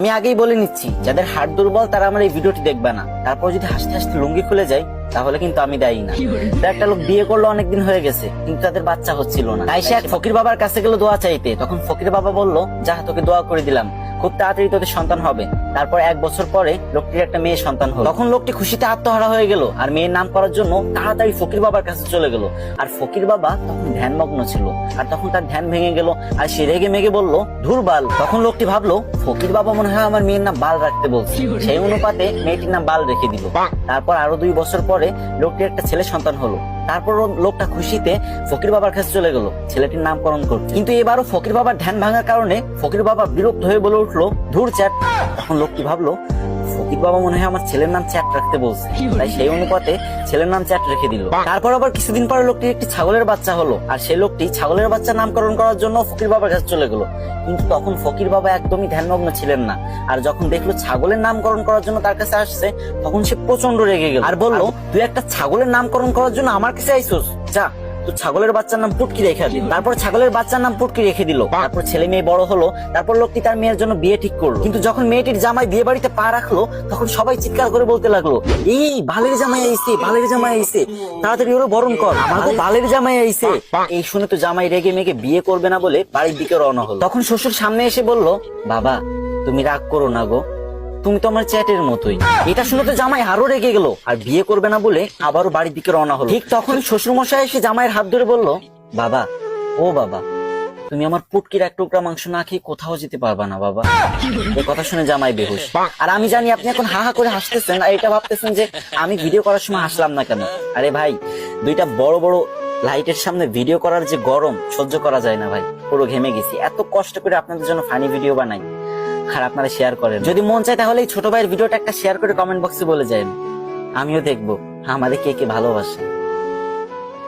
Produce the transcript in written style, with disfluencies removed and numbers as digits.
আমি আগেই বলে নিচ্ছি, যাদের হাড় দুর্বল তারা আমার এই ভিডিওটি দেখবে না। তারপর যদি হাসতে হাসতে লুঙ্গি খুলে যায় তাহলে কিন্তু আমি দায়ী না। একটা লোক বিয়ে করলো, অনেকদিন হয়ে গেছে, কিন্তু তাদের বাচ্চা হচ্ছিল না। তাই সে এক ফকির বাবার কাছে গেল দোয়া চাইতে। তখন ফকির বাবা বলল, যা তোকে দোয়া করে দিলাম, খুব তাড়াতাড়ি তোদের সন্তান হবে। তারপর 1 বছর পরে লোকটির একটা মেয়ে সন্তান হলো। তখন লোকটি খুশিতে আত্মহারা হয়ে গেল আর মেয়ের নাম করার জন্য তাড়াতাড়ি ফকির বাবার কাছে চলে গেল। আর ফকির বাবা তখন ধ্যানমগ্ন ছিল, আর তখন তার ধ্যান ভেঙে গেল আর সে রেগে মেগে বলল, ধুর বাল। তখন লোকটি ভাবলো, ফকির বাবা মনে হয় আমার মেয়ের নাম বাল রাখতে বলছে। সেই অনুপাতে মেয়েটির নাম বাল রেখে দিল। তারপর আরো 2 বছর পরে লোকটির একটা ছেলে সন্তান হলো। তারপর লোকটা খুশিতে ফকির বাবার কাছে চলে গেল ছেলেটির নামকরণ করতে। কিন্তু এবারও ফকির বাবার ধ্যান ভাঙার কারণে ফকির বাবা বিরক্ত হয়ে বলে উঠলো, ধুর চ্যাট। তখন লোকটি ভাবলো, ফকির বাবা মনে হয় আমার ছেলের নাম চ্যাট রাখতে বলছে, তাই সেই অনুপাতে ছেলের নাম চ্যাট রেখে দিল। তারপর আবার কিছুদিন পরে লোকটির একটি ছাগলের বাচ্চা হলো, আর সেই লোকটি ছাগলের বাচ্চা নামকরণ করার জন্য ফকির বাবার কাছে চলে গেল। কিন্তু তখন ফকির বাবা একদমই ধ্যানমগ্ন ছিলেন না, আর যখন দেখলো ছাগলের নামকরণ করার জন্য তার কাছে আসছে, তখন সে প্রচন্ড রেগে গেল আর বলল, তুই একটা ছাগলের নামকরণ করার জন্য আমার কাছে আইসোস, যা তো ছাগলের বাচ্চার নাম পুটকি রেখে দিল। তারপর ছাগলের বাচ্চার নাম পুটকি রেখে দিল। তারপর ছেলে মেয়ে বড় হলো। তারপর লোকটি তার মেয়ের জন্য বিয়ে ঠিক করলো। কিন্তু যখন মেয়েটির জামাই বিয়ে বাড়িতে পা রাখলো, তখন সবাই চিৎকার করে বলতে লাগলো, এই বালের জামাই আইছে, বালের জামাই আইছে, তাড়াতাড়ি ওরা বরণ কর, আমাকে বালের জামাই আইছে। এই শুনে তো জামাই রেগে মেগে বিয়ে করবে না বলে বাড়ির দিকে রওনা হলো। তখন শ্বশুর সামনে এসে বলল, বাবা তুমি রাগ করো না গো, তুমি তো আমার চ্যাটের মতোই। এটা শুনে তো জামাই আরো রেগে গেল আর বিয়ে করবে না বলে আবারও বাড়ির দিকে রওনা হলো। ঠিক তখন শ্বশুর মশাই এসে জামাইয়ের হাত ধরে বলল, বাবা ও বাবা, তুমি আমার পুটকির 1 টুকরা মাংস না খেয়ে কোথাও যেতে পারবা না বাবা। এই কথা শুনে জামাই বেহুশ। আর আমি জানি আপনি এখন হা হা করে হাসতেছেন আর এটা ভাবতেছেন যে আমি ভিডিও করার সময় হাসলাম না কেন। আরে ভাই, 2টা বড় বড় লাইটের সামনে ভিডিও করার যে গরম সহ্য করা যায় না ভাই, পুরো ঘেমে গেছি। এত কষ্ট করে আপনাদের জন্য ফানি ভিডিও বানাই আর আপনারা শেয়ার করেন। যদি মন চায় তাহলে এই ছোট ভাইয়ের ভিডিওটা একটা শেয়ার করে কমেন্ট বক্সে বলে যান, আমিও দেখবো আমাদের কে কে ভালোবাসে।